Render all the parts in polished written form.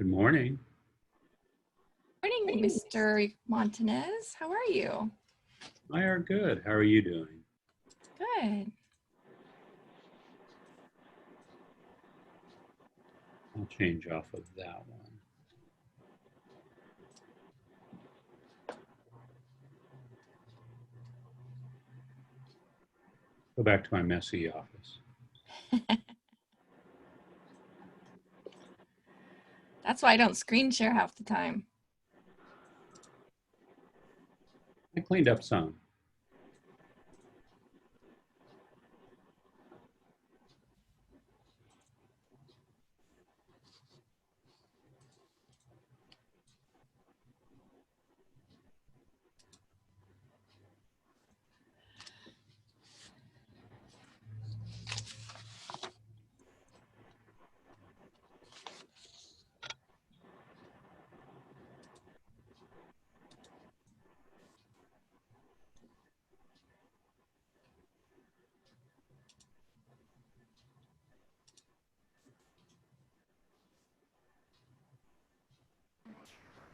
Good morning. Morning, Mr. Montanez. How are you? I are good. How are you doing? Good. I'll change off of that one. Go back to my messy office. That's why I don't screen share half the time. I cleaned up some.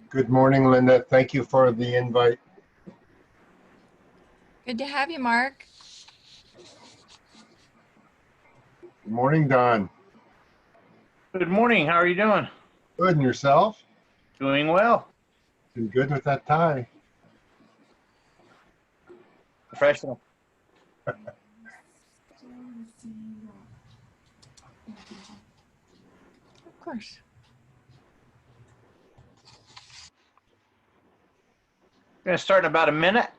Good morning, Linda. Thank you for the invite. Good to have you, Mark. Good morning, Don. Good morning. How are you doing? Good, and yourself? Doing well. Been good with that tie. Professional. Of course. Going to start in about a minute.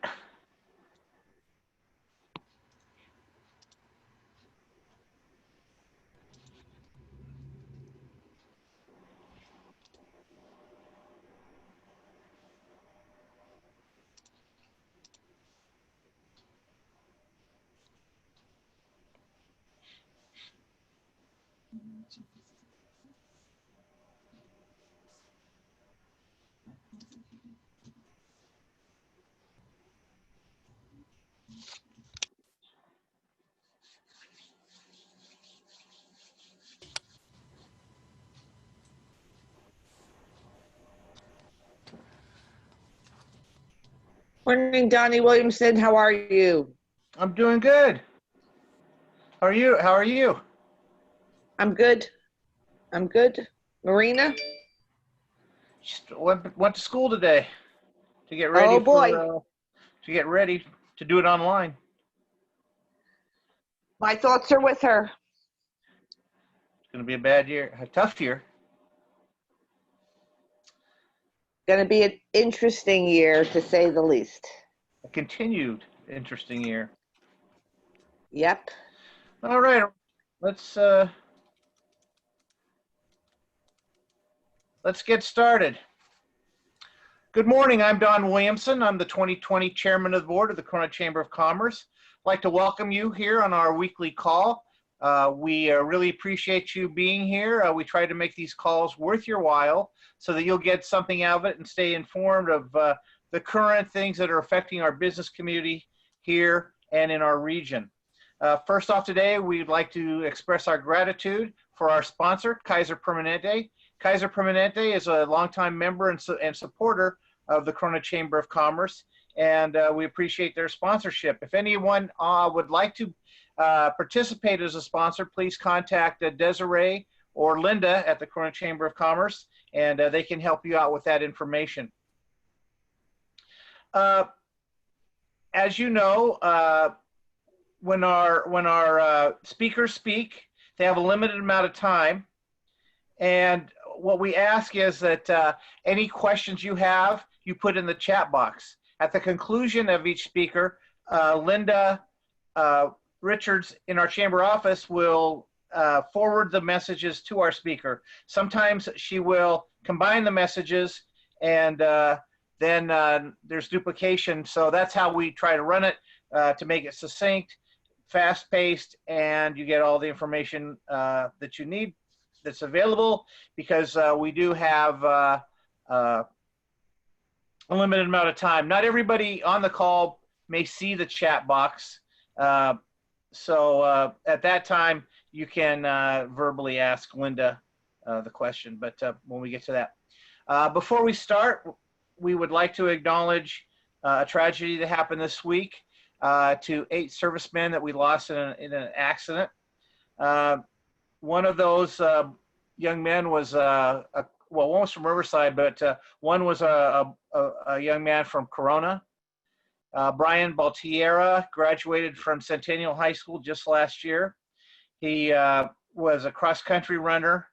Morning, Donnie Williamson. How are you? I'm doing good. How are you? How are you? I'm good. I'm good. Marina? Just went to school today to get ready Oh boy. to get ready to do it online. My thoughts are with her. It's going to be a bad year, a tough year. Going to be an interesting year, to say the least. A continued interesting year. Yep. All right, let's get started. Good morning. I'm Don Williamson. I'm the 2020 Chairman of the Board of the Corona Chamber of Commerce. I'd like to welcome you here on our weekly call. We really appreciate you being here. We try to make these calls worth your while so that you'll get something out of it and stay informed of the current things that are affecting our business community here and in our region. First off today, we'd like to express our gratitude for our sponsor, Kaiser Permanente. Kaiser Permanente is a longtime member and supporter of the Corona Chamber of Commerce, and we appreciate their sponsorship. If anyone would like to participate as a sponsor, please contact Desiree or Linda at the Corona Chamber of Commerce, and they can help you out with that information. As you know, when our speakers speak, they have a limited amount of time, and what we ask is that any questions you have, you put in the chat box. At the conclusion of each speaker, Linda Richards in our chamber office will forward the messages to our speaker. Sometimes she will combine the messages, and then there's duplication. So that's how we try to run it, to make it succinct, fast-paced, and you get all the information that you need that's available, because we do have a limited amount of time. Not everybody on the call may see the chat box. So at that time, you can verbally ask Linda the question, but when we get to that. Before we start, we would like to acknowledge a tragedy that happened this week to 8 servicemen that we lost in an accident. One of those young men was, well, one was from Riverside, but one was a young man from Corona. Bryan Baltierra graduated from Centennial High School just last year. He was a cross-country runner,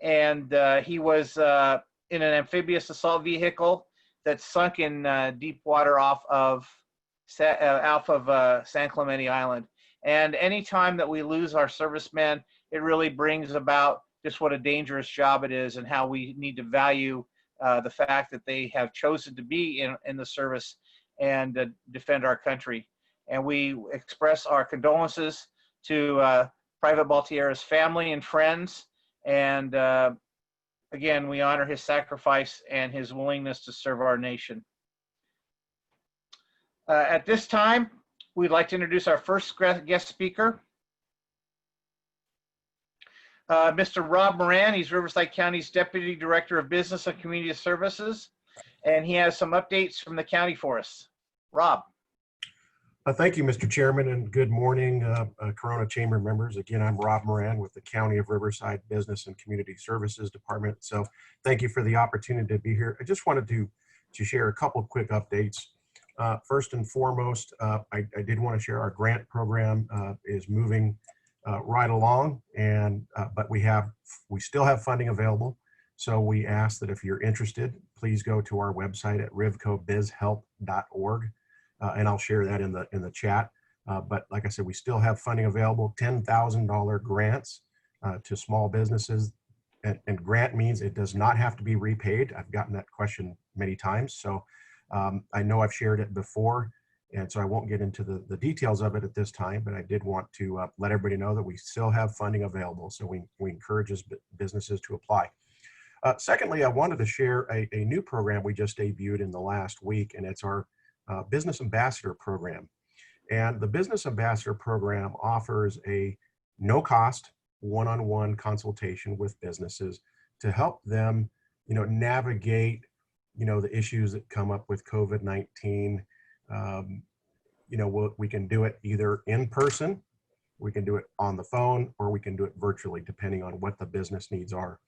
and he was in an amphibious assault vehicle that sunk in deep water off of San Clemente Island. And anytime that we lose our servicemen, it really brings about just what a dangerous job it is, and how we need to value the fact that they have chosen to be in the service and defend our country. And we express our condolences to Private Baltierra's family and friends. And again, we honor his sacrifice and his willingness to serve our nation. At this time, we'd like to introduce our first guest speaker, Mr. Rob Moran. He's Riverside County's Deputy Director of Business and Community Services, and he has some updates from the county for us. Rob. Thank you, Mr. Chairman, and good morning, Corona Chamber members. Again, I'm Rob Moran with the County of Riverside Business and Community Services Department. So thank you for the opportunity to be here. I just wanted to share a couple of quick updates. First and foremost, I did want to share our grant program is moving right along, and but we still have funding available. So we ask that if you're interested, please go to our website at rivcobizhelp.org, and I'll share that in the chat. But like I said, we still have funding available, $10,000 grants to small businesses, and grant means it does not have to be repaid. I've gotten that question many times, so I know I've shared it before, and so I won't get into the details of it at this time, but I did want to let everybody know that we still have funding available, so we encourage businesses to apply. Secondly, I wanted to share a new program we just debuted in the last week, and it's our Business Ambassador Program. And the Business Ambassador Program offers a no-cost, one-on-one consultation with businesses to help them, navigate, the issues that come up with COVID-19. We can do it either in person, we can do it on the phone, or we can do it virtually, depending on what the business needs are.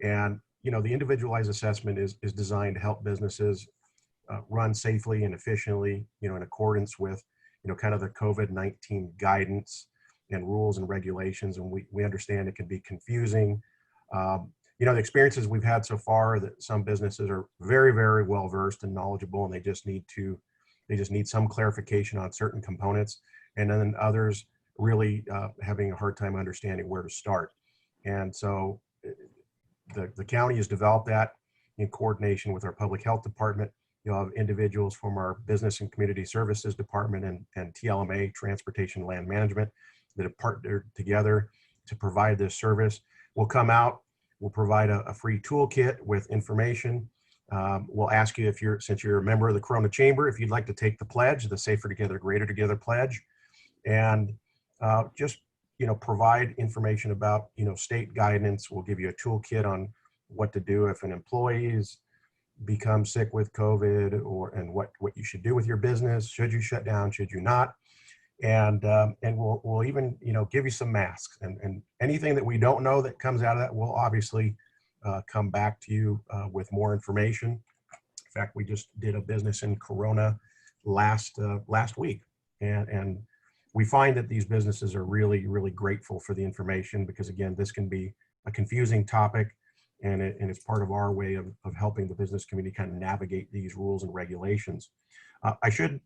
And, the individualized assessment is designed to help businesses run safely and efficiently, in accordance with, kind of the COVID-19 guidance and rules and regulations. And we understand it can be confusing. The experiences we've had so far, that some businesses are very, very well versed and knowledgeable, and they just need some clarification on certain components. And then others really having a hard time understanding where to start. And so the county has developed that in coordination with our public health department, You'll have individuals from our Business and Community Services Department and TLMA, Transportation and Land Management, that have partnered together to provide this service. We'll come out, we'll provide a free toolkit with information. We'll ask you, since you're a member of the Corona Chamber, if you'd like to take the pledge, the Safer Together, Greater Together pledge, and just provide information about state guidance. We'll give you a toolkit on what to do if an employee's become sick with COVID, and what you should do with your business. Should you shut down? Should you not? And we'll even give you some masks, and anything that we don't know that comes out of that, we'll obviously come back to you with more information. In fact, we just did a business in Corona last week, and we find that these businesses are really, really grateful for the information, because again, this can be a confusing topic, and it's part of our way of helping the business community kind of navigate these rules and regulations. I should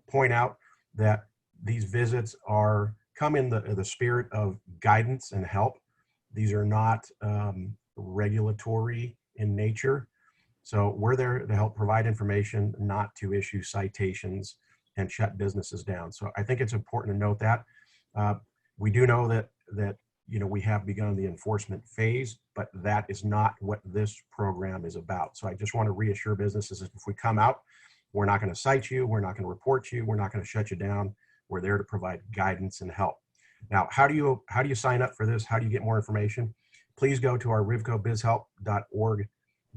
point out that these visits come in the spirit of guidance and help. These are not regulatory in nature. So we're there to help provide information, not to issue citations and shut businesses down. So I think it's important to note that. We do know that we have begun the enforcement phase, but that is not what this program is about. So I just want to reassure businesses that if we come out, we're not going to cite you, we're not going to report you, we're not going to shut you down. We're there to provide guidance and help. Now, how do you sign up for this? How do you get more information? Please go to our rivcobizhelp.org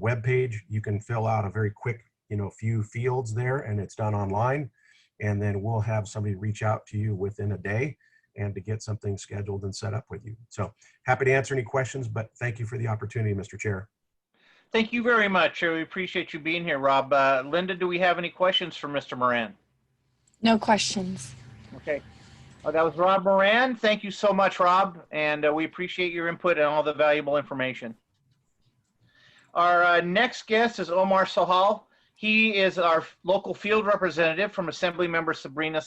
webpage. You can fill out a very quick, few fields there, and it's done online. And then we'll have somebody reach out to you within a day and to get something scheduled and set up with you. So happy to answer any questions, but thank you for the opportunity, Mr. Chair. Thank you very much. We appreciate you being here, Rob. Linda, do we have any questions for Mr. Moran? No questions. Okay. Oh, that was Rob Moran. Thank you so much, Rob. And we appreciate your input and all the valuable information. Our next guest is Omer Sohail. He is our local field representative from Assemblymember Sabrina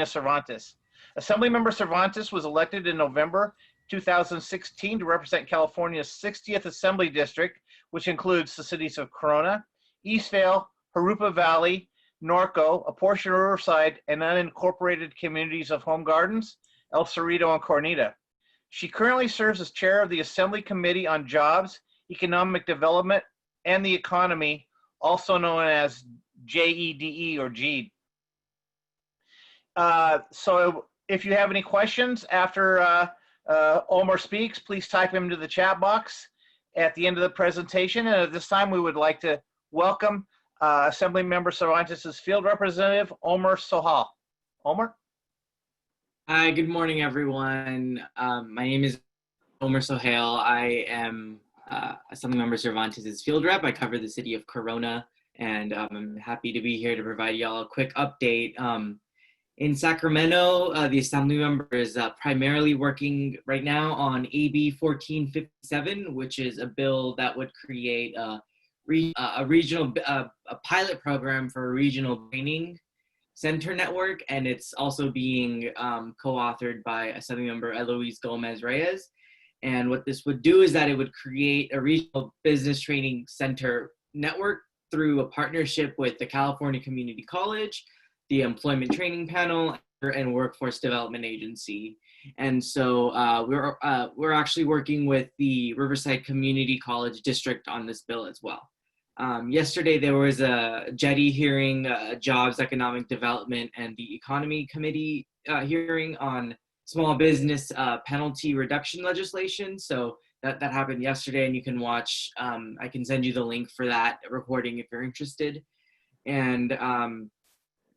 Cervantes. Assemblymember Cervantes was elected in November 2016 to represent California's 60th Assembly District, which includes the cities of Corona, Eastvale, Jurupa Valley, Norco, a portion of Riverside, and unincorporated communities of Home Gardens, El Cerrito, and Cornita. She currently serves as chair of the Assembly Committee on Jobs, Economic Development, and the Economy, also known as JEDE or GED. So if you have any questions after Omer speaks, please type them into the chat box at the end of the presentation. And at this time, we would like to welcome Assemblymember Cervantes' field representative, Omer Sohail. Omer? Hi, good morning, everyone. My name is Omer Sohail. I am Assemblymember Cervantes' field rep. I cover the city of Corona, and I'm happy to be here to provide y'all a quick update. In Sacramento, the Assemblymember is primarily working right now on AB 1457, which is a bill that would create a pilot program for a regional training center network, and it's also being co-authored by Assemblymember Eloise Gomez-Reyes. And what this would do is that it would create a regional business training center network through a partnership with the California Community College, the Employment Training Panel, and Workforce Development Agency. And so we're actually working with the Riverside Community College District on this bill as well. Yesterday there was a JEDI hearing, Jobs, Economic Development, and the Economy Committee hearing on small business penalty reduction legislation. So that happened yesterday, and you can watch, I can send you the link for that recording if you're interested. And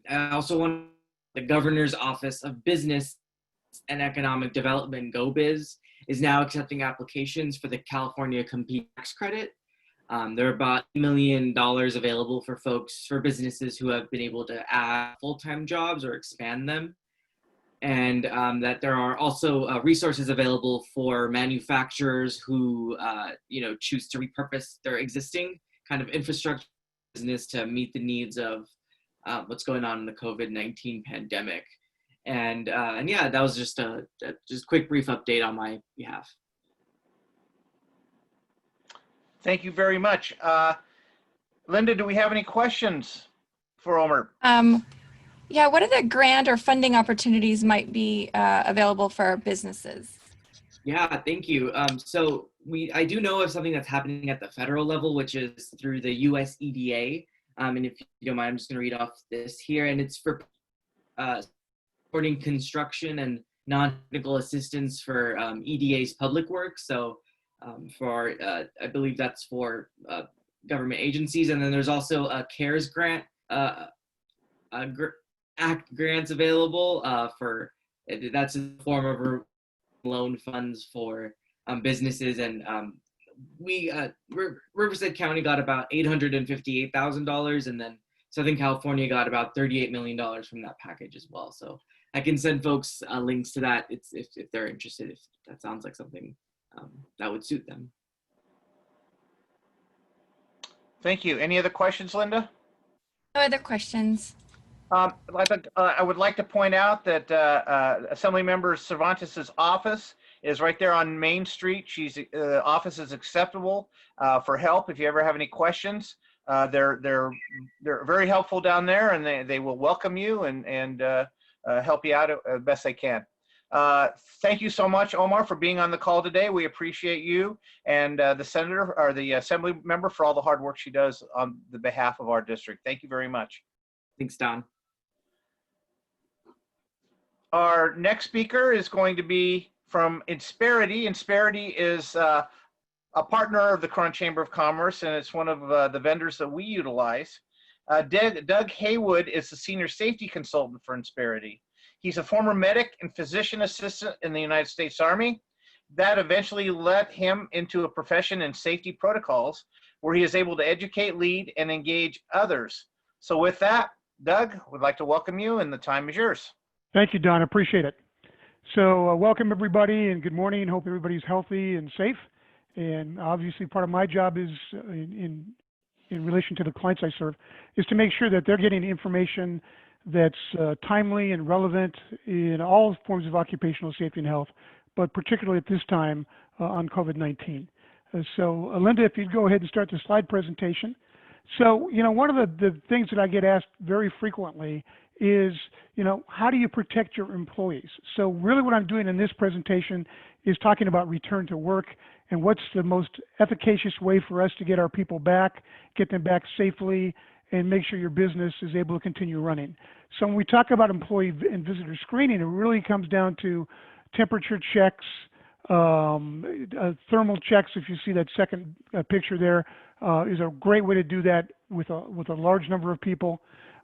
I also want the Governor's Office of Business and Economic Development, GoBiz, is now accepting applications for the California Compete Tax Credit. There are about $1 million available for businesses who have been able to add full-time jobs or expand them. And that there are also resources available for manufacturers who choose to repurpose their existing kind of infrastructure business to meet the needs of what's going on in the COVID-19 pandemic. And yeah, that was just a quick brief update on my behalf. Thank you very much. Linda, do we have any questions for Omer? Yeah, what other grant or funding opportunities might be available for our businesses? Yeah, thank you. So I do know of something that's happening at the federal level, which is through the US EDA. And if you don't mind, I'm just going to read off this here, and it's for supporting construction and non-technical assistance for EDA's public work. So for I believe that's for government agencies, and then there's also a CARES grant, ACT grants available for that's in the form of loan funds for businesses, and Riverside County got about $858,000, and then Southern California got about $38 million from that package as well. So I can send folks links to that if they're interested, if that sounds like something that would suit them. Thank you. Any other questions, Linda? No other questions. I would like to point out that Assemblymember Cervantes' office is right there on Main Street. She's office is acceptable for help if you ever have any questions. They're very helpful down there, and they will welcome you and help you out as best they can. Thank you so much, Omer, for being on the call today. We appreciate you and the senator or the assembly member for all the hard work she does on the behalf of our district. Thank you very much. Thanks, Don. Our next speaker is going to be from Insperity. Insperity is a partner of the Corona Chamber of Commerce, and it's one of the vendors that we utilize. Doug Heywood is the senior safety consultant for Insperity. He's a former medic and physician assistant in the United States Army. That eventually led him into a profession in safety protocols, where he is able to educate, lead, and engage others. So with that, Doug, we'd like to welcome you, and the time is yours. Thank you, Don. I appreciate it. So welcome, everybody, and good morning. Hope everybody's healthy and safe. And obviously, part of my job is in relation to the clients I serve is to make sure that they're getting information that's timely and relevant in all forms of occupational safety and health, but particularly at this time on COVID-19. So Linda, if you'd go ahead and start the slide presentation. So, one of the things that I get asked very frequently is, how do you protect your employees? So really what I'm doing in this presentation is talking about return to work and what's the most efficacious way for us to get our people back, get them back safely, and make sure your business is able to continue running. So when we talk about employee and visitor screening, it really comes down to temperature checks, thermal checks. If you see that second picture there, is a great way to do that with a large number of people.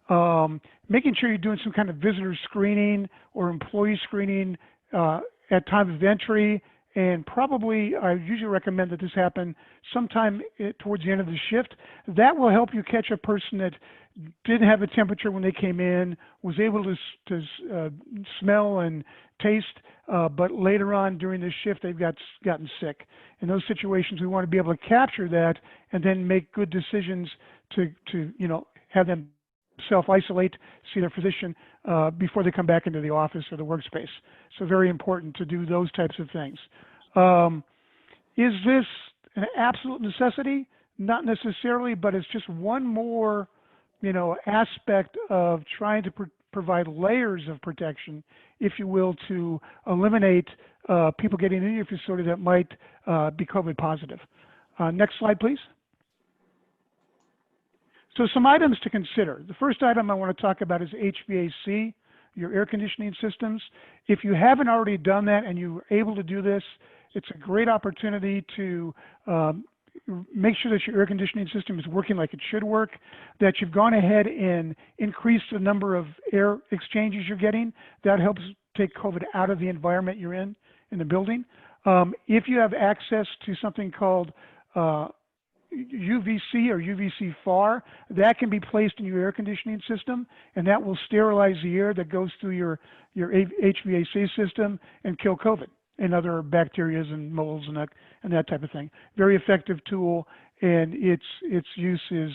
Making sure you're doing some kind of visitor screening or employee screening at time of entry, and probably I usually recommend that this happen sometime towards the end of the shift. That will help you catch a person that didn't have a temperature when they came in, was able to smell and taste, but later on during the shift they've gotten sick. In those situations, we want to be able to capture that and then make good decisions to have them self-isolate, see their physician before they come back into the office or the workspace. So very important to do those types of things. Is this an absolute necessity? Not necessarily, but it's just one more, aspect of trying to provide layers of protection, if you will, to eliminate people getting into your facility that might be COVID positive. Next slide, please. So some items to consider. The first item I want to talk about is HVAC, your air conditioning systems. If you haven't already done that and you're able to do this, it's a great opportunity to make sure that your air conditioning system is working like it should work, that you've gone ahead and increased the number of air exchanges you're getting. That helps take COVID out of the environment you're in the building. If you have access to something called UVC or UVC FAR, that can be placed in your air conditioning system, and that will sterilize the air that goes through your HVAC system and kill COVID and other bacteria and molds and that type of thing. Very effective tool, and its use is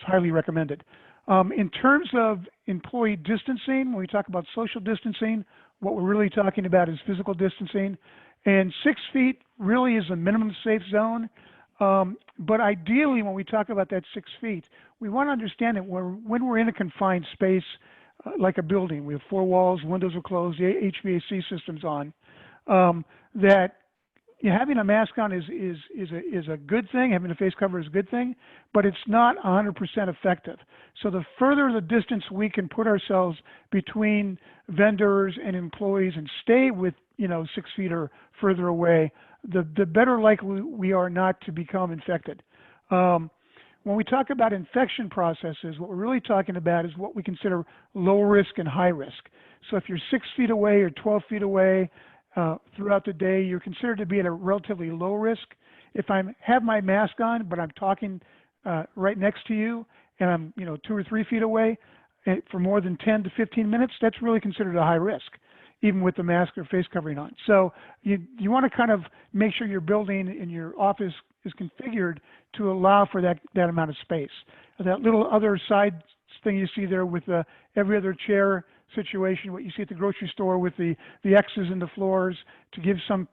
highly recommended. In terms of employee distancing, when we talk about social distancing, what we're really talking about is physical distancing, and 6 feet really is a minimum safe zone. But ideally, when we talk about that 6 feet, we want to understand that when we're in a confined space, like a building, we have 4 walls, windows are closed, the HVAC system's on, that having a mask on is a good thing. Having a face cover is a good thing, but it's not 100% effective. So the further the distance we can put ourselves between vendors and employees and stay with 6 feet or further away, the better likely we are not to become infected. When we talk about infection processes, what we're really talking about is what we consider low risk and high risk. So if you're 6 feet away or 12 feet away throughout the day, you're considered to be at a relatively low risk. If I have my mask on, but I'm talking right next to you and I'm 2 or 3 feet away for more than 10 to 15 minutes, that's really considered a high risk, even with the mask or face covering on. So you want to kind of make sure your building and your office is configured to allow for that amount of space. That little other side thing you see there with the every other chair situation, what you see at the grocery store with the X's in the floors to give some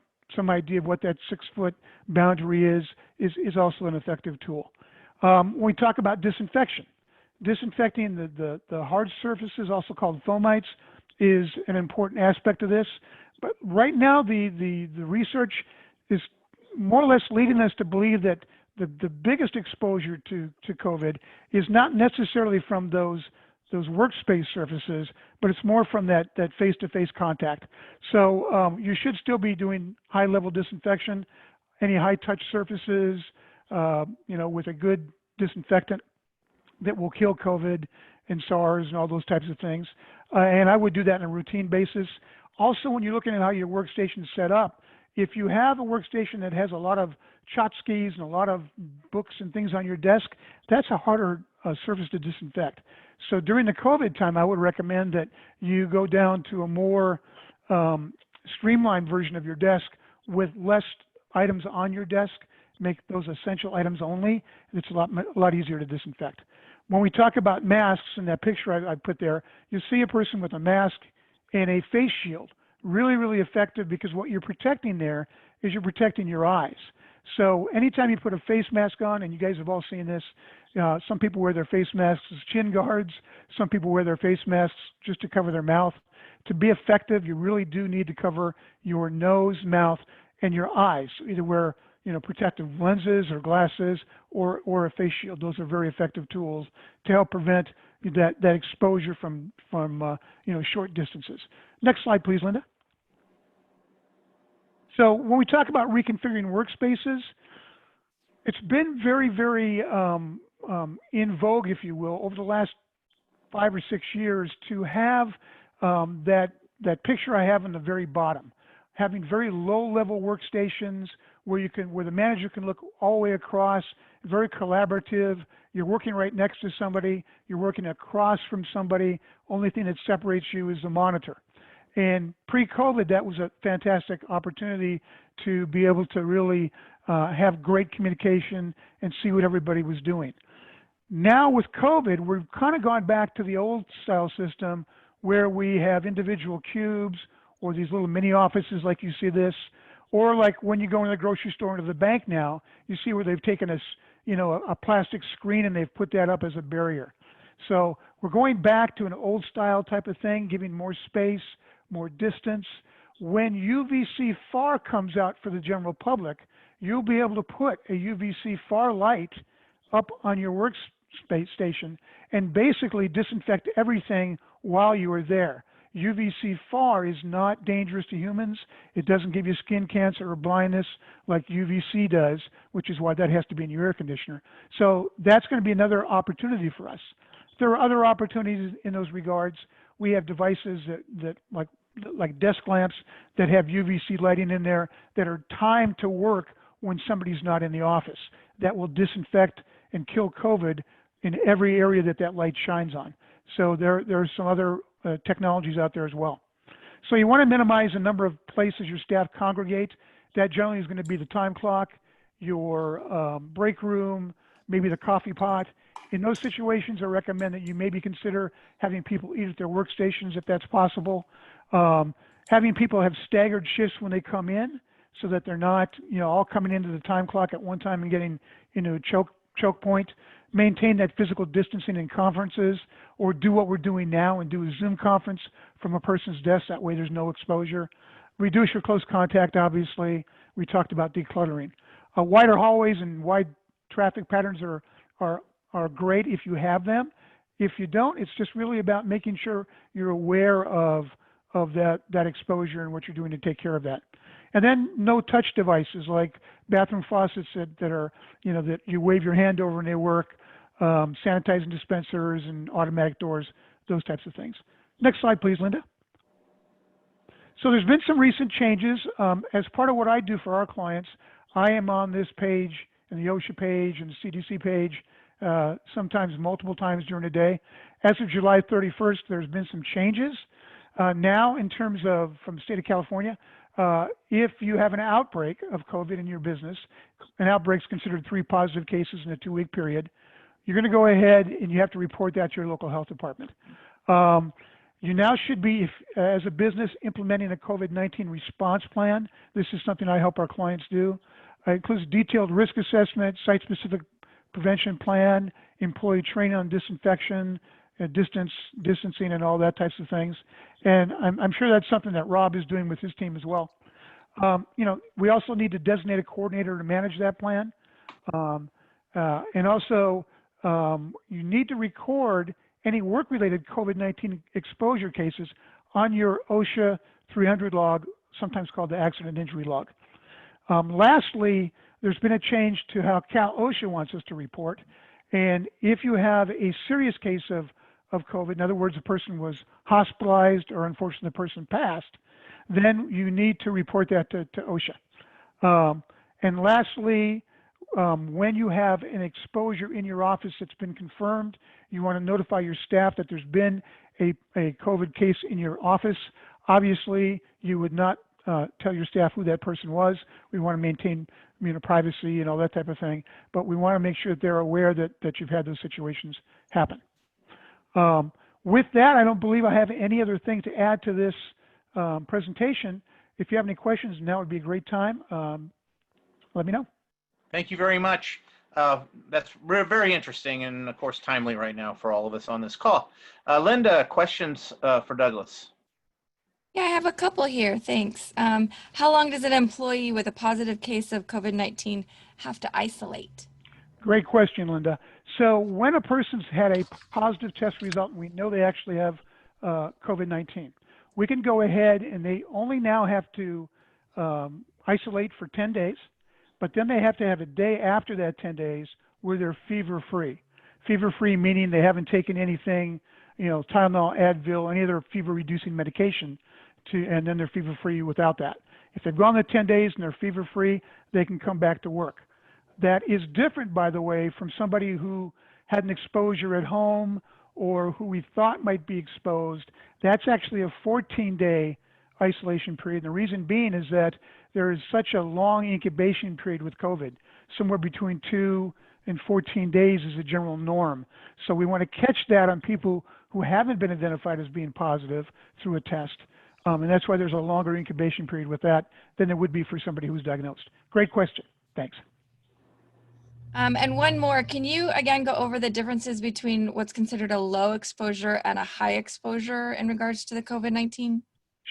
idea of what that 6 foot boundary is also an effective tool. When we talk about disinfection, disinfecting the hard surfaces, also called fomites, is an important aspect of this. But right now, the research is more or less leading us to believe that the biggest exposure to COVID is not necessarily from those workspace surfaces, but it's more from that face-to-face contact. So you should still be doing high-level disinfection, any high-touch surfaces, with a good disinfectant that will kill COVID and SARS and all those types of things. And I would do that on a routine basis. Also, when you're looking at how your workstation is set up, if you have a workstation that has a lot of tchotchkes and a lot of books and things on your desk, that's a harder surface to disinfect. So during the COVID time, I would recommend that you go down to a more streamlined version of your desk with less items on your desk, make those essential items only, and it's a lot easier to disinfect. When we talk about masks, in that picture I put there, you see a person with a mask and a face shield. Really, really effective, because what you're protecting there is you're protecting your eyes. So anytime you put a face mask on, and you guys have all seen this, some people wear their face masks as chin guards. Some people wear their face masks just to cover their mouth. To be effective, you really do need to cover your nose, mouth, and your eyes. So either wear protective lenses or glasses or a face shield. Those are very effective tools to help prevent that exposure from short distances. Next slide, please, Linda. So when we talk about reconfiguring workspaces, it's been very, very in vogue, if you will, over the last 5 or 6 years to have that picture I have on the very bottom, having very low-level workstations where the manager can look all the way across, very collaborative. You're working right next to somebody, you're working across from somebody. Only thing that separates you is the monitor. And pre-COVID, that was a fantastic opportunity to be able to really have great communication and see what everybody was doing. Now with COVID, we've kind of gone back to the old style system where we have individual cubes or these little mini offices like you see this, or like when you go into the grocery store or to the bank now, you see where they've taken a plastic screen and they've put that up as a barrier. So we're going back to an old style type of thing, giving more space, more distance. When UVC FAR comes out for the general public, you'll be able to put a UVC FAR light up on your workstation and basically disinfect everything while you are there. UVC FAR is not dangerous to humans. It doesn't give you skin cancer or blindness like UVC does, which is why that has to be in your air conditioner. So that's going to be another opportunity for us. There are other opportunities in those regards. We have devices that like desk lamps that have UVC lighting in there that are timed to work when somebody's not in the office. That will disinfect and kill COVID in every area that light shines on. So there are some other technologies out there as well. So you want to minimize the number of places your staff congregate. That generally is going to be the time clock, your break room, maybe the coffee pot. In those situations, I recommend that you maybe consider having people eat at their workstations if that's possible. Having people have staggered shifts when they come in so that they're not, all coming into the time clock at one time and getting into a choke point. Maintain that physical distancing in conferences, or do what we're doing now and do a Zoom conference from a person's desk. That way there's no exposure. Reduce your close contact, obviously. We talked about decluttering. Wider hallways and wide traffic patterns are great if you have them. If you don't, it's just really about making sure you're aware of that exposure and what you're doing to take care of that. And then no touch devices like bathroom faucets that are, that you wave your hand over and they work, sanitizing dispensers and automatic doors, those types of things. Next slide, please, Linda. So there's been some recent changes. As part of what I do for our clients, I am on this page and the OSHA page and the CDC page, sometimes multiple times during the day. As of July 31st, there's been some changes. Now, in terms of from the state of California, if you have an outbreak of COVID in your business, an outbreak's considered 3 positive cases in a 2-week period, you're going to go ahead and you have to report that to your local health department. You now should be, as a business, implementing a COVID-19 response plan. This is something I help our clients do. It includes detailed risk assessment, site-specific prevention plan, employee training on disinfection, distancing, and all that types of things. And I'm sure that's something that Rob is doing with his team as well. We also need to designate a coordinator to manage that plan. And also, you need to record any work-related COVID-19 exposure cases on your OSHA 300 log, sometimes called the accident injury log. Lastly, there's been a change to how Cal OSHA wants us to report. And if you have a serious case of COVID, in other words, a person was hospitalized or unfortunately the person passed, then you need to report that to OSHA. And lastly, when you have an exposure in your office that's been confirmed, you want to notify your staff that there's been a COVID case in your office. Obviously, you would not tell your staff who that person was. We want to maintain privacy and all that type of thing, but we want to make sure that they're aware that you've had those situations happen. With that, I don't believe I have any other thing to add to this presentation. If you have any questions, now would be a great time. Let me know. Thank you very much. That's very interesting and, of course, timely right now for all of us on this call. Linda, questions for Douglas? Yeah, I have a couple here. Thanks. How long does an employee with a positive case of COVID-19 have to isolate? Great question, Linda. So when a person's had a positive test result and we know they actually have COVID-19, we can go ahead and they only now have to isolate for 10 days, but then they have to have a day after that 10 days where they're fever-free. Fever-free meaning they haven't taken anything, Tylenol, Advil, any other fever-reducing medication, and then they're fever-free without that. If they've gone the 10 days and they're fever-free, they can come back to work. That is different, by the way, from somebody who had an exposure at home or who we thought might be exposed. That's actually a 14-day isolation period. And the reason being is that there is such a long incubation period with COVID. Somewhere between 2 and 14 days is a general norm. So we want to catch that on people who haven't been identified as being positive through a test. And that's why there's a longer incubation period with that than there would be for somebody who's diagnosed. Great question. Thanks. And one more, can you again go over the differences between what's considered a low exposure and a high exposure in regards to the COVID-19?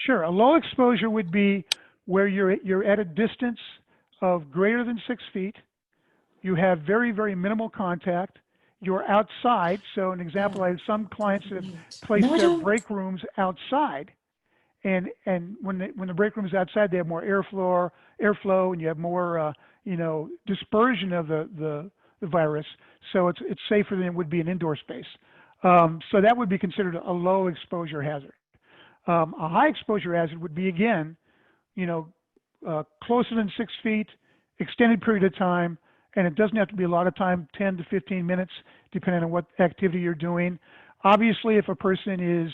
Sure. A low exposure would be where you're at a distance of greater than 6 feet. You have very, very minimal contact. You're outside. So an example, I have some clients that have placed their break rooms outside. And when the break room is outside, they have more airflow, and you have more dispersion of the virus. So it's safer than it would be an indoor space. So that would be considered a low exposure hazard. A high exposure hazard would be, again, closer than 6 feet, extended period of time, and it doesn't have to be a lot of time, 10 to 15 minutes, depending on what activity you're doing. Obviously, if a person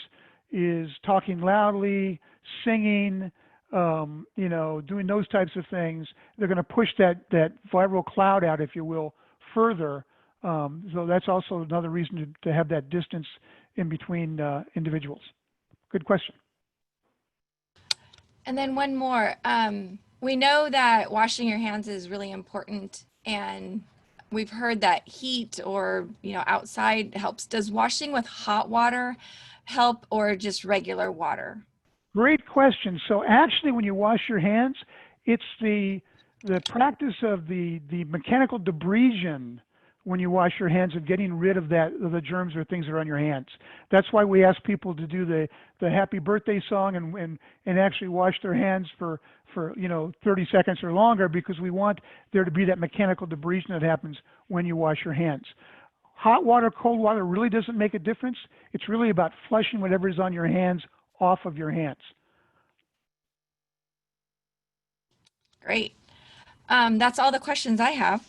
is talking loudly, singing, doing those types of things, they're going to push that viral cloud out, if you will, further. So that's also another reason to have that distance in between individuals. Good question. And then one more. We know that washing your hands is really important, and we've heard that heat or, outside helps. Does washing with hot water help, or just regular water? Great question. So actually, when you wash your hands, it's the practice of the mechanical debridement when you wash your hands, of getting rid of the germs or things that are on your hands. That's why we ask people to do the happy birthday song and actually wash their hands for 30 seconds or longer, because we want there to be that mechanical debridement that happens when you wash your hands. Hot water, cold water really doesn't make a difference. It's really about flushing whatever is on your hands off of your hands. Great. That's all the questions I have.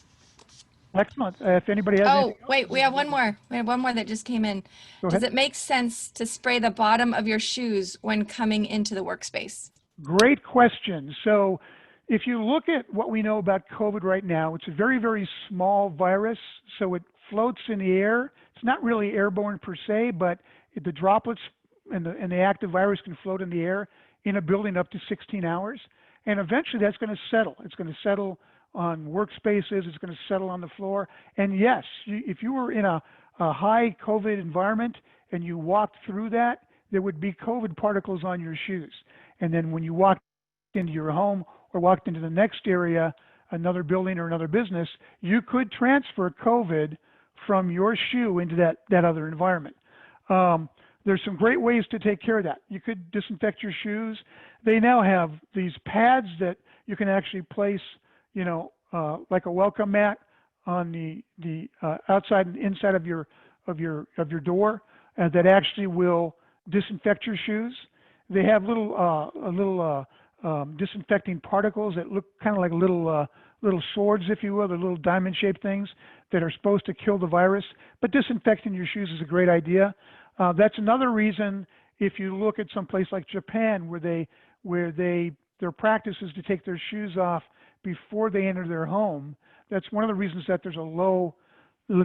Excellent. If anybody has Oh, anything else, wait, we have one more. We have one more that just came in. go Does ahead. it make sense to spray the bottom of your shoes when coming into the workspace? Great question. So if you look at what we know about COVID right now, it's a very, very small virus. So it floats in the air. It's not really airborne per se, but the droplets and the active virus can float in the air in a building up to 16 hours. And eventually that's going to settle. It's going to settle on workspaces. It's going to settle on the floor. And yes, if you were in a high COVID environment and you walked through that, there would be COVID particles on your shoes. And then when you walked into your home or walked into the next area, another building or another business, you could transfer COVID from your shoe into that other environment. There's some great ways to take care of that. You could disinfect your shoes. They now have these pads that you can actually place, like a welcome mat on the outside and inside of your door, that actually will disinfect your shoes. They have little disinfecting particles that look kind of like little swords, if you will. They're little diamond-shaped things that are supposed to kill the virus. But disinfecting your shoes is a great idea. That's another reason, if you look at some place like Japan, where their practice is to take their shoes off before they enter their home. That's one of the reasons that there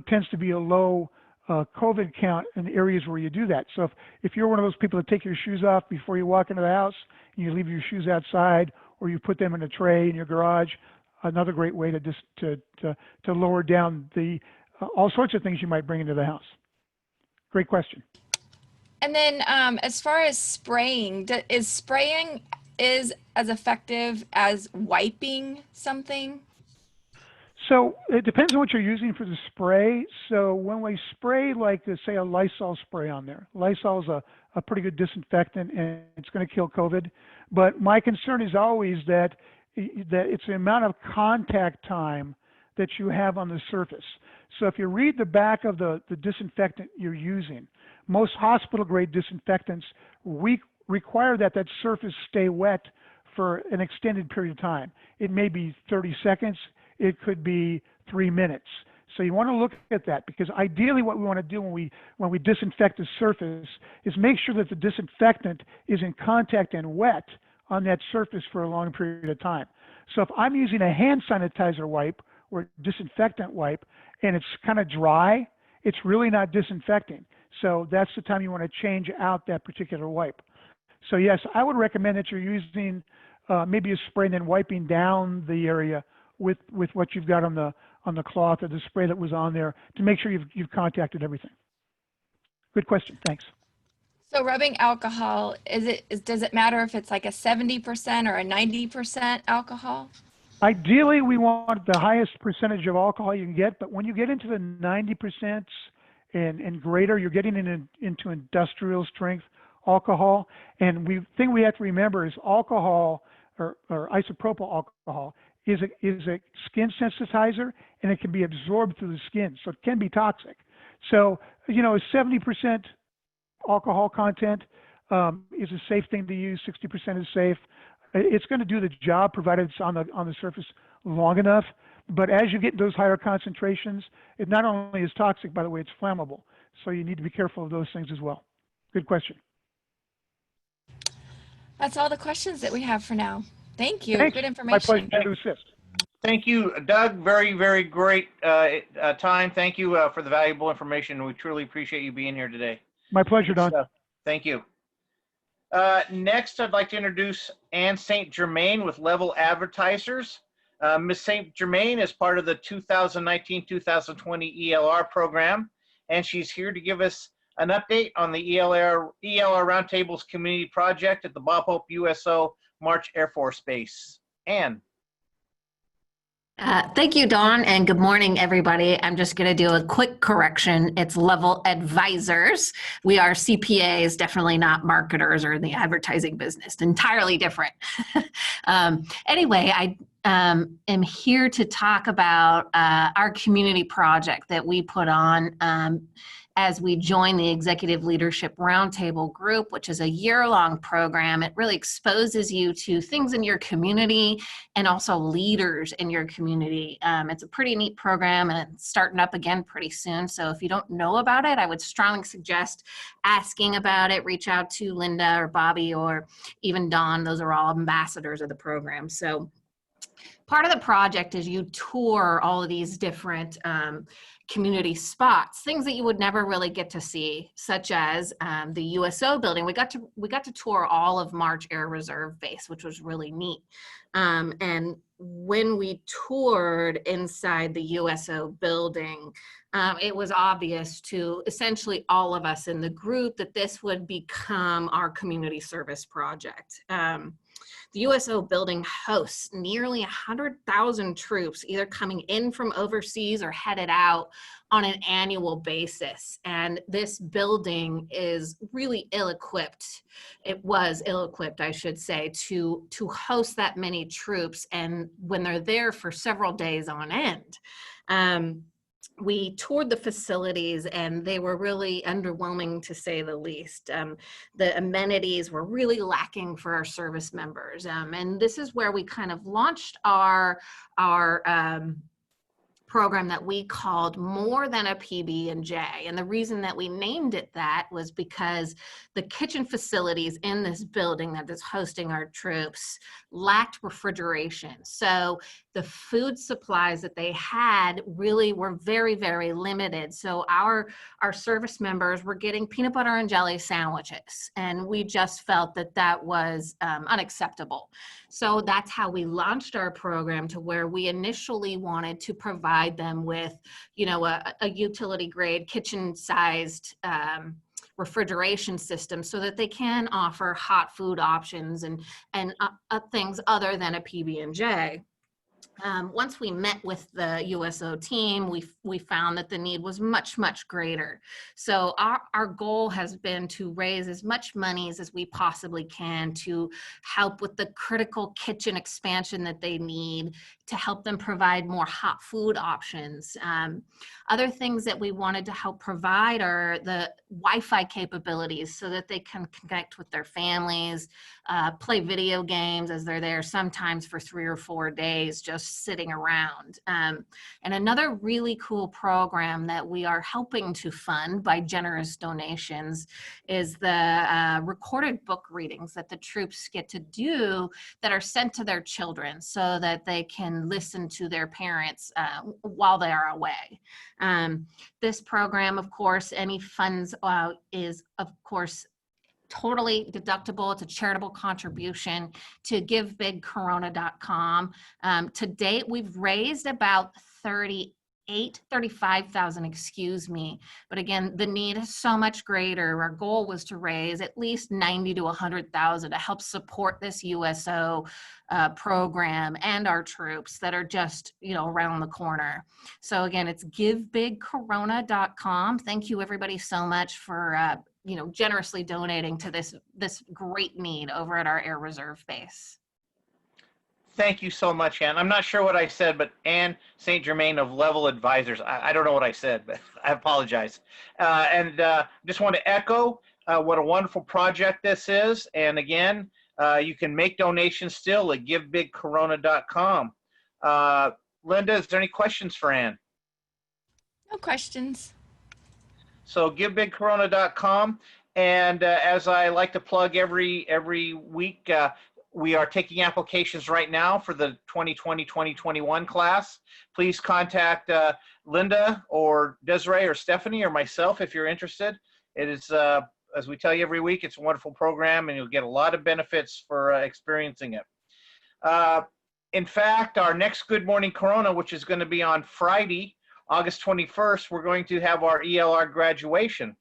tends to be a low COVID count in the areas where you do that. So if you're one of those people that take your shoes off before you walk into the house and you leave your shoes outside, or you put them in a tray in your garage, another great way to lower down the all sorts of things you might bring into the house. Great question. And then as far as spraying, is spraying as effective as wiping something? So it depends on what you're using for the spray. So when we spray, like say a Lysol spray on there, Lysol is a pretty good disinfectant and it's going to kill COVID. But my concern is always that it's the amount of contact time that you have on the surface. So if you read the back of the disinfectant you're using, most hospital grade disinfectants require that surface stay wet for an extended period of time. It may be 30 seconds. It could be 3 minutes. So you want to look at that, because ideally what we want to do when we disinfect the surface is make sure that the disinfectant is in contact and wet on that surface for a long period of time. So if I'm using a hand sanitizer wipe or disinfectant wipe and it's kind of dry, it's really not disinfecting. So that's the time you want to change out that particular wipe. So yes, I would recommend that you're using maybe a spray and then wiping down the area with what you've got on the cloth or the spray that was on there to make sure you've contacted everything. Good question. Thanks. So rubbing alcohol, does it matter if it's like a 70% or a 90% alcohol? Ideally, we want the highest percentage of alcohol you can get, but when you get into the 90% and greater, you're getting into industrial strength alcohol. And thing we have to remember is alcohol or isopropyl alcohol is a skin sensitizer, and it can be absorbed through the skin, so it can be toxic. So, 70% alcohol content is a safe thing to use. 60% is safe. It's going to do the job provided it's on the surface long enough. But as you get those higher concentrations, it not only is toxic, by the way, it's flammable. So you need to be careful of those things as well. Good question. That's all the questions that we have for now. Thank you. Thanks. Good My information. pleasure to assist. Thank you, Doug. Very, very great time. Thank you for the valuable information. We truly appreciate you being here today. My pleasure, Good Don. stuff. Thank you. Next, I'd like to introduce Ann St.Germain with Level Advertisers. Ms. St.Germain is part of the 2019-2020 ELR program, and she's here to give us an update on the ELR Roundtable's community project at the Bob Hope USO March Air Force Base. Ann. Thank you, Dawn, and good morning, everybody. I'm just going to do a quick correction. It's Level Advisors. We are CPAs, definitely not marketers or in the advertising business. Entirely different. Anyway, I am here to talk about our community project that we put on as we join the Executive Leadership Roundtable group, which is a year-long program. It really exposes you to things in your community and also leaders in your community. It's a pretty neat program and it's starting up again pretty soon. So if you don't know about it, I would strongly suggest asking about it. Reach out to Linda or Bobby or even Dawn. Those are all ambassadors of the program. So part of the project is you tour all of these different community spots, things that you would never really get to see, such as the USO building. We got to tour all of March Air Reserve Base, which was really neat. And when we toured inside the USO building, it was obvious to essentially all of us in the group that this would become our community service project. The USO building hosts nearly 100,000 troops, either coming in from overseas or headed out on an annual basis. And this building is really ill-equipped. It was ill-equipped, I should say, to host that many troops, and when they're there for several days on end. We toured the facilities and they were really underwhelming, to say the least. The amenities were really lacking for our service members. And this is where we kind of launched our program that we called More Than a PB&J. And the reason that we named it that was because the kitchen facilities in this building that is hosting our troops lacked refrigeration. So the food supplies that they had really were very, very limited. So our service members were getting peanut butter and jelly sandwiches, and we just felt that that was unacceptable. So that's how we launched our program, to where we initially wanted to provide them with, a utility grade kitchen sized refrigeration system so that they can offer hot food options and things other than a PB&J. Once we met with the USO team, we found that the need was much, much greater. So our goal has been to raise as much money as we possibly can to help with the critical kitchen expansion that they need to help them provide more hot food options. Other things that we wanted to help provide are the Wi-Fi capabilities so that they can connect with their families, play video games as they're there, sometimes for 3 or 4 days, just sitting around. And another really cool program that we are helping to fund by generous donations is the recorded book readings that the troops get to do that are sent to their children so that they can listen to their parents while they are away. This program, of course, any funds is, of course, totally deductible. It's a charitable contribution to givebigcorona.com. To date, we've raised about 35,000, excuse me. But again, the need is so much greater. Our goal was to raise at least 90 to 100,000 to help support this USO program and our troops that are just, around the corner. So again, it's givebigcorona.com. Thank you everybody so much for, generously donating to this great need over at our Air Reserve Base. Thank you so much, Ann. I'm not sure what I said, but Ann St.Germain of Level Advisors. I don't know what I said, but I apologize. And just want to echo what a wonderful project this is. And again, you can make donations still at givebigcorona.com. Linda, is there any questions for Ann? No questions. So givebigcorona.com. And as I like to plug every week, we are taking applications right now for the 2020-2021 class. Please contact Linda or Desiree or Stephanie or myself if you're interested. It is as we tell you every week, it's a wonderful program, and you'll get a lot of benefits for experiencing it. In fact, our next Good Morning Corona, which is going to be on Friday, August 21st, we're going to have our ELR graduation.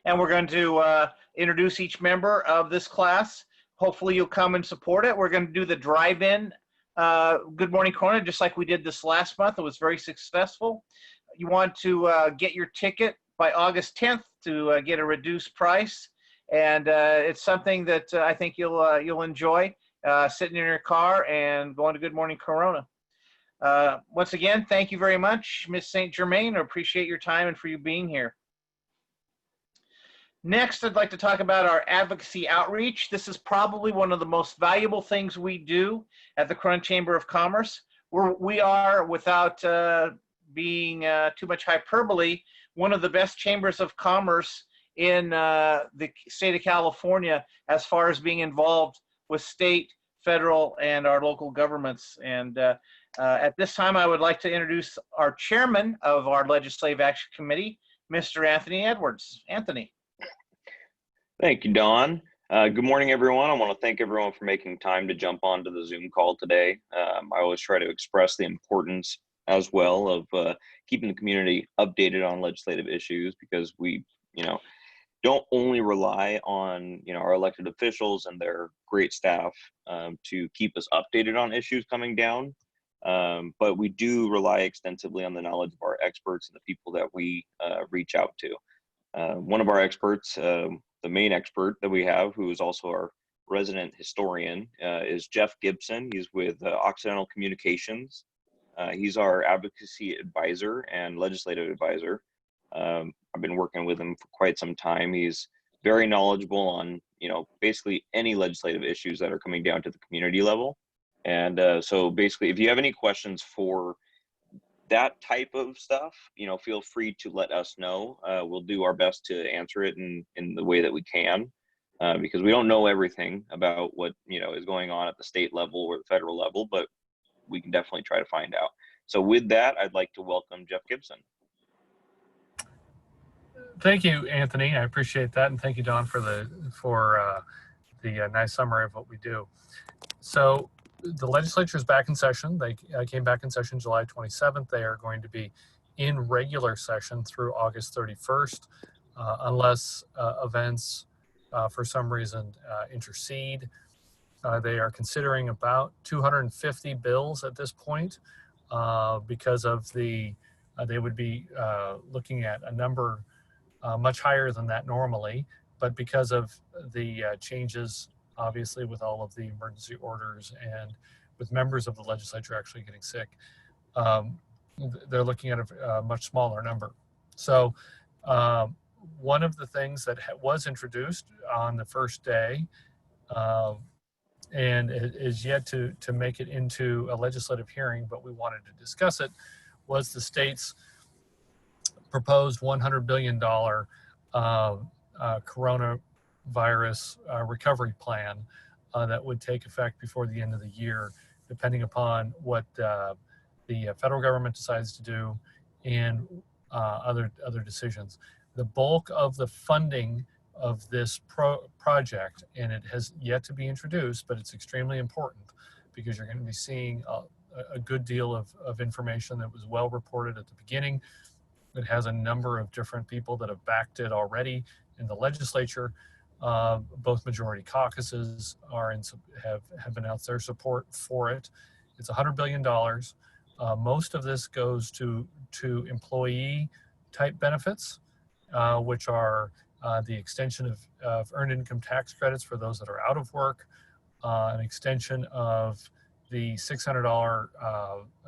And we're going to introduce each member of this class. Hopefully you'll come and support it. We're going to do the drive-in Good Morning Corona, just like we did this last month. It was very successful. You want to get your ticket by August 10th to get a reduced price. And it's something that I think you'll enjoy. Sitting in your car and going to Good Morning Corona. Once again, thank you very much, Ms. St.Germain. I appreciate your time and for you being here. Next, I'd like to talk about our advocacy outreach. This is probably one of the most valuable things we do at the Corona Chamber of Commerce. We are, without being too much hyperbole, one of the best chambers of commerce in the state of California as far as being involved with state, federal, and our local governments. And at this time, I would like to introduce our chairman of our Legislative Action Committee, Mr. Anthony Edwards. Anthony. Thank you, Don. Good morning, everyone. I want to thank everyone for making time to jump onto the Zoom call today. I always try to express the importance as well of keeping the community updated on legislative issues, because we, don't only rely on our elected officials and their great staff to keep us updated on issues coming down, but we do rely extensively on the knowledge of our experts and the people that we reach out to. One of our experts, the main expert that we have, who is also our resident historian, is Jeff Gibson. He's with Occidental Communications. He's our advocacy advisor and legislative advisor. I've been working with him for quite some time. He's very knowledgeable on, basically any legislative issues that are coming down to the community level. And so basically, if you have any questions for that type of stuff, feel free to let us know. We'll do our best to answer it in the way that we can, because we don't know everything about what, is going on at the state level or the federal level, but we can definitely try to find out. So with that, I'd like to welcome Jeff Gibson. Thank you, Anthony. I appreciate that, and thank you, Don, for the nice summary of what we do. So the legislature is back in session. They came back in session July 27th. They are going to be in regular session through August 31st, unless events for some reason intercede. They are considering about 250 bills at this point because of they would be looking at a number much higher than that normally, but because of the changes, obviously, with all of the emergency orders and with members of the legislature actually getting sick, they're looking at a much smaller number. So one of the things that was introduced on the first day and it is yet to make it into a legislative hearing, but we wanted to discuss it, was the state's proposed $100 billion coronavirus recovery plan that would take effect before the end of the year, depending upon what the federal government decides to do and other decisions. The bulk of the funding of this project, and it has yet to be introduced, but it's extremely important because you're going to be seeing a good deal of information that was well reported at the beginning. It has a number of different people that have backed it already in the legislature. Both majority caucuses have announced their support for it. It's $100 billion. Most of this goes to employee type benefits, which are the extension of earned income tax credits for those that are out of work, an extension of the $600,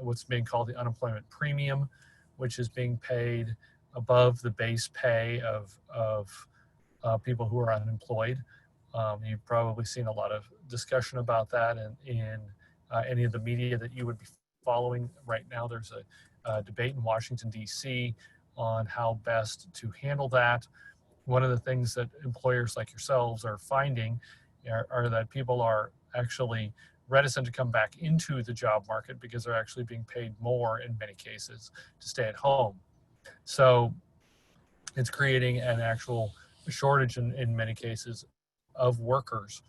what's being called the unemployment premium, which is being paid above the base pay of people who are unemployed. You've probably seen a lot of discussion about that in any of the media that you would be following right now. There's a debate in Washington, D.C. on how best to handle that. One of the things that employers like yourselves are finding are that people are actually reticent to come back into the job market because they're actually being paid more in many cases to stay at home. So it's creating an actual shortage in many cases of workers,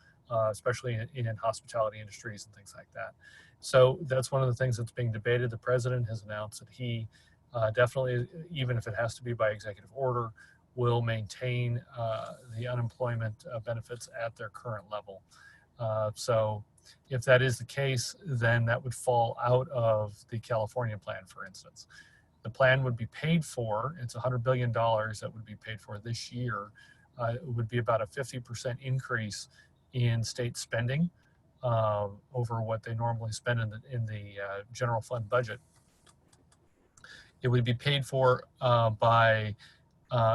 especially in hospitality industries and things like that. So that's one of the things that's being debated. The president has announced that he definitely, even if it has to be by executive order, will maintain the unemployment benefits at their current level. So if that is the case, then that would fall out of the California plan, for instance. The plan would be paid for, it's $100 billion that would be paid for this year. It would be about a 50% increase in state spending over what they normally spend in the general fund budget. It would be paid for by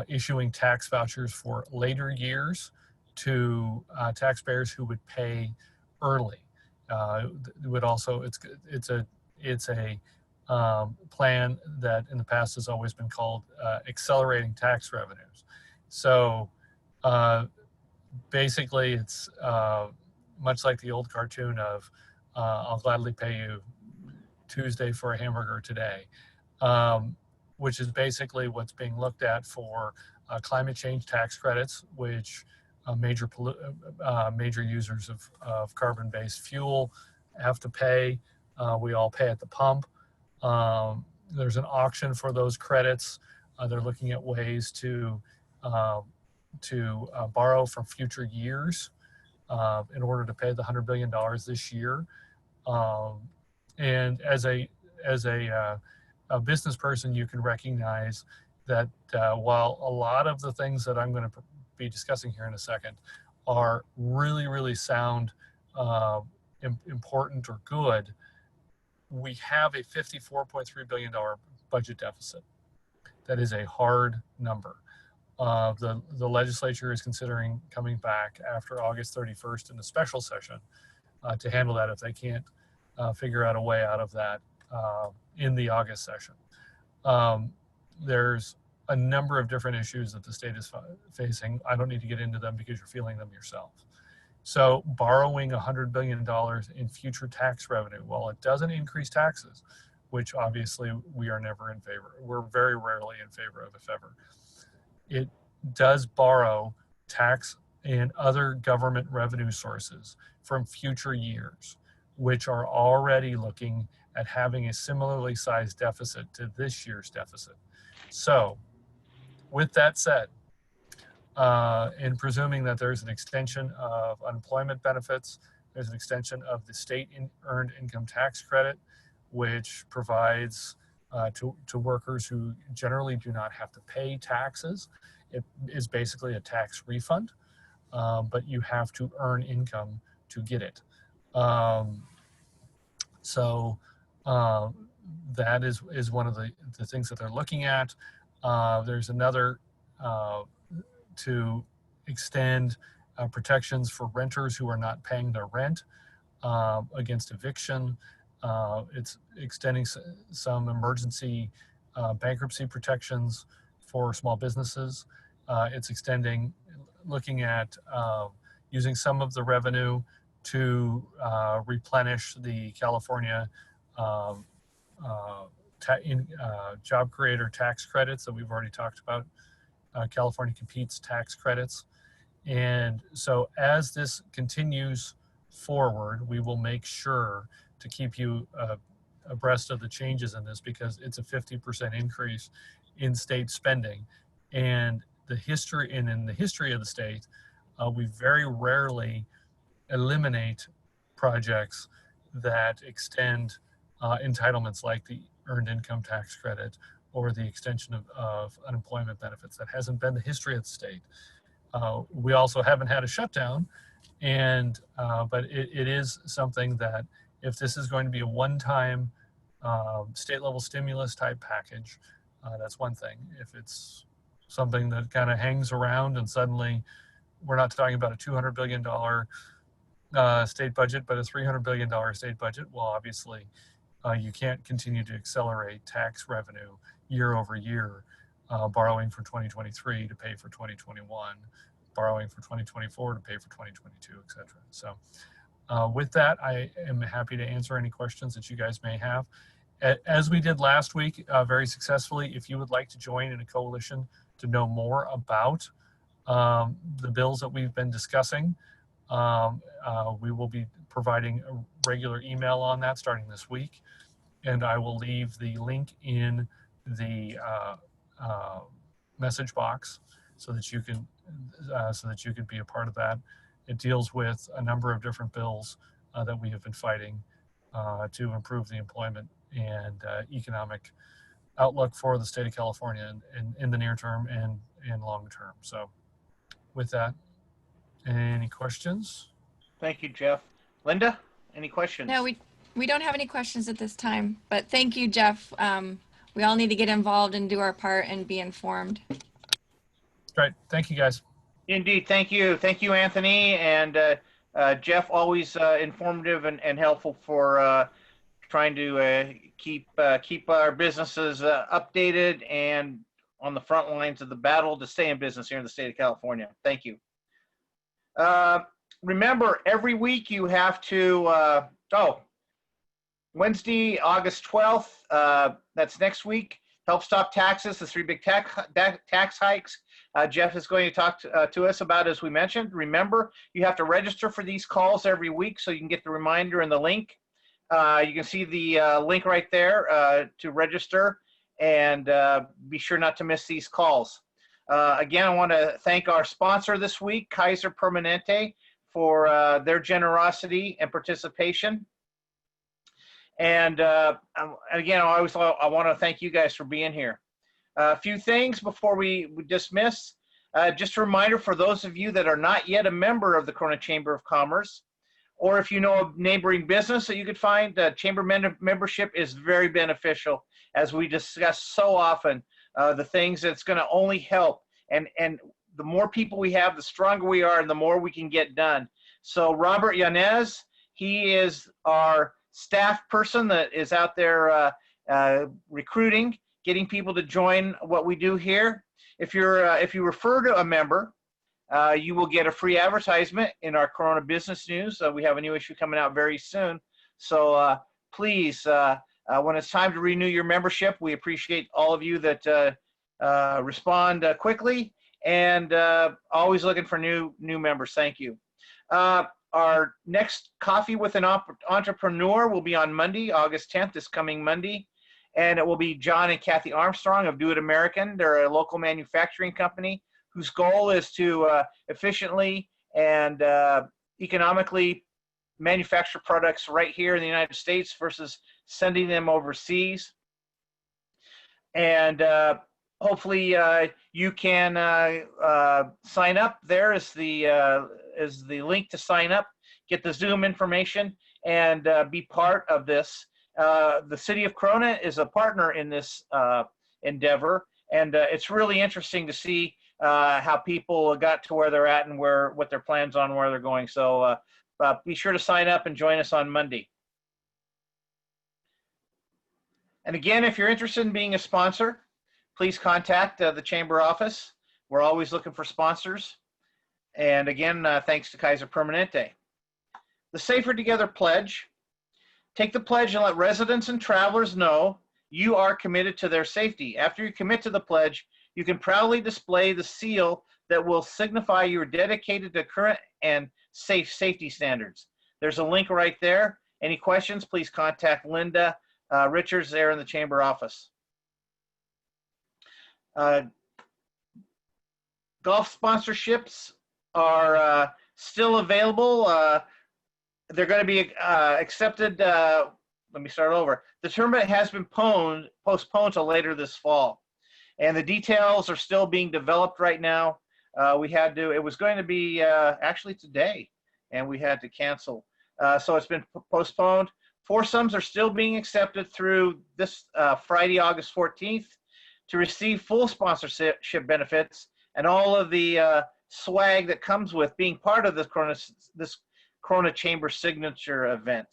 issuing tax vouchers for later years to taxpayers who would pay early. It would also, it's a plan that in the past has always been called accelerating tax revenues. So basically it's much like the old cartoon of I'll gladly pay you Tuesday for a hamburger today, which is basically what's being looked at for climate change tax credits, which major users of carbon-based fuel have to pay. We all pay at the pump. There's an auction for those credits. They're looking at ways to borrow from future years in order to pay the $100 billion this year. And as a business person, you can recognize that while a lot of the things that I'm going to be discussing here in a second are really, really sound, important or good, we have a $54.3 billion budget deficit. That is a hard number. The legislature is considering coming back after August 31st in a special session to handle that if they can't figure out a way out of that in the August session. There's a number of different issues that the state is facing. I don't need to get into them because you're feeling them yourself. So borrowing $100 billion in future tax revenue, while it doesn't increase taxes, which obviously we are never in favor, we're very rarely in favor of, if ever, it does borrow tax and other government revenue sources from future years, which are already looking at having a similarly sized deficit to this year's deficit. So with that said, and presuming that there's an extension of unemployment benefits, there's an extension of the state earned income tax credit, which provides to workers who generally do not have to pay taxes. It is basically a tax refund, but you have to earn income to get it. So that is one of the things that they're looking at. There's another to extend protections for renters who are not paying their rent against eviction. It's extending some emergency bankruptcy protections for small businesses. It's looking at using some of the revenue to replenish the California job creator tax credits that we've already talked about. California Competes tax credits. And so as this continues forward, we will make sure to keep you abreast of the changes in this, because it's a 50% increase in state spending. And in the history of the state, we very rarely eliminate projects that extend entitlements like the earned income tax credit or the extension of unemployment benefits. That hasn't been the history of the state. We also haven't had a shutdown, but it is something that if this is going to be a one-time state level stimulus type package, that's one thing. If it's something that kind of hangs around and suddenly we're not talking about a $200 billion state budget, but a $300 billion state budget, well, obviously you can't continue to accelerate tax revenue year over year, borrowing for 2023 to pay for 2021, borrowing for 2024 to pay for 2022, et cetera. So with that, I am happy to answer any questions that you guys may have. As we did last week, very successfully, if you would like to join in a coalition to know more about the bills that we've been discussing. We will be providing a regular email on that starting this week, and I will leave the link in the message box so that you can be a part of that. It deals with a number of different bills that we have been fighting to improve the employment and economic outlook for the state of California in the near term and long term. So with that, any questions? Thank you, Jeff. Linda, any questions? No, we don't have any questions at this time, but thank you, Jeff. We all need to get involved and do our part and be informed. Great. Thank you, guys. Indeed. Thank you. Thank you, Anthony. And Jeff, always informative and helpful for trying to keep our businesses updated and on the front lines of the battle to stay in business here in the state of California. Thank you. Remember, every week you have to, Wednesday, August 12th, that's next week, Help Stop Taxes, the 3 big tax hikes. Jeff is going to talk to us about, as we mentioned. Remember, you have to register for these calls every week so you can get the reminder and the link. You can see the link right there to register, and be sure not to miss these calls. Again, I want to thank our sponsor this week, Kaiser Permanente, for their generosity and participation. And again, I want to thank you guys for being here. A few things before we dismiss. Just a reminder for those of you that are not yet a member of the Corona Chamber of Commerce, or if you know a neighboring business that you could find, chamber membership is very beneficial, as we discuss so often, the things that's going to only help. And the more people we have, the stronger we are, and the more we can get done. So Robert Yanez, he is our staff person that is out there recruiting, getting people to join what we do here. If you refer to a member, you will get a free advertisement in our Corona Business News. We have a new issue coming out very soon. So please, when it's time to renew your membership, we appreciate all of you that respond quickly, and always looking for new members. Thank you. Our next Coffee with an Entrepreneur will be on Monday, August 10th, this coming Monday. And it will be John and Kathy Armstrong of Do It American. They're a local manufacturing company whose goal is to efficiently and economically manufacture products right here in the United States versus sending them overseas. And hopefully you can sign up. There is the link to sign up, get the Zoom information, and be part of this. The city of Corona is a partner in this endeavor, and it's really interesting to see how people got to where they're at and what their plans on where they're going. So be sure to sign up and join us on Monday. And again, if you're interested in being a sponsor, please contact the Chamber office. We're always looking for sponsors. And again, thanks to Kaiser Permanente. The Safer Together Pledge. Take the pledge and let residents and travelers know you are committed to their safety. After you commit to the pledge, you can proudly display the seal that will signify you are dedicated to current and safe safety standards. There's a link right there. Any questions, please contact Linda Richards there in the Chamber office. Golf sponsorships are still available. They're going to be accepted. Let me start over. The tournament has been postponed to later this fall, and the details are still being developed right now. It was going to be actually today, and we had to cancel. So it's been postponed. Foursomes are still being accepted through this Friday, August 14th, to receive full sponsorship benefits and all of the swag that comes with being part of this Corona Chamber signature event.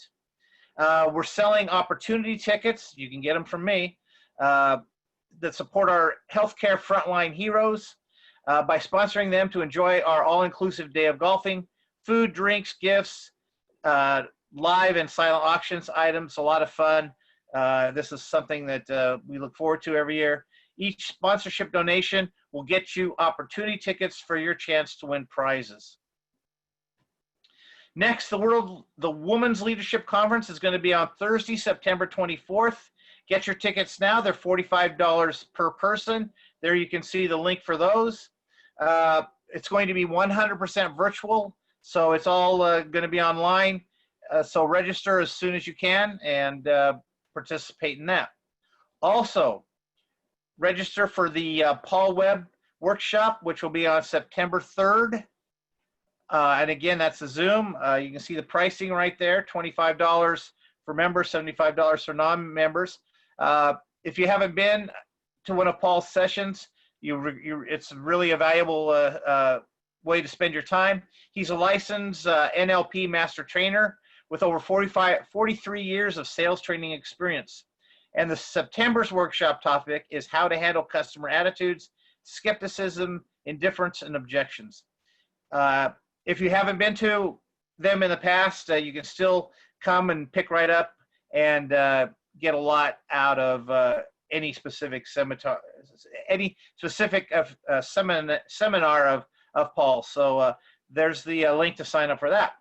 We're selling opportunity tickets. You can get them from me that support our healthcare frontline heroes by sponsoring them to enjoy our all-inclusive day of golfing, food, drinks, gifts, live and silent auctions items. A lot of fun. This is something that we look forward to every year. Each sponsorship donation will get you opportunity tickets for your chance to win prizes. Next, the Women's Leadership Conference is going to be on Thursday, September 24th. Get your tickets now. They're $45 per person. There you can see the link for those. It's going to be 100% virtual, so it's all going to be online. So register as soon as you can and participate in that. Also, register for the Paul Webb workshop, which will be on September 3rd. And again, that's a Zoom. You can see the pricing right there, $25 for members, $75 for non-members. If you haven't been to one of Paul's sessions, it's really a valuable way to spend your time. He's a licensed NLP master trainer with over 43 years of sales training experience. And the September's workshop topic is how to handle customer attitudes, skepticism, indifference, and objections. If you haven't been to them in the past, you can still come and pick right up and get a lot out of any specific seminar, seminar of Paul. So there's the link to sign up for that.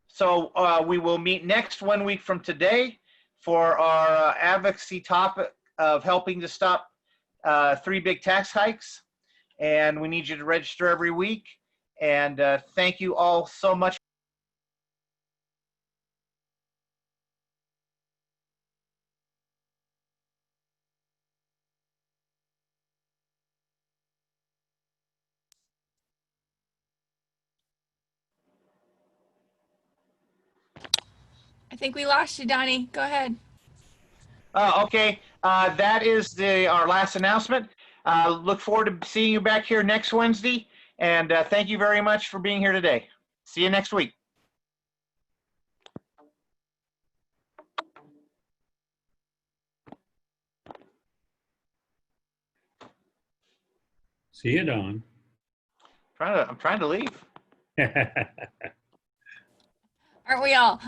So we will meet next 1 week from today for our advocacy topic of helping to stop 3 big tax hikes. And we need you to register every week. And thank you all so much. I think we lost you, Donnie. Go ahead. Okay, that is our last announcement. Look forward to seeing you back here next Wednesday. And thank you very much for being here today. See you next week. See you, Don. I'm trying to leave. Aren't we all?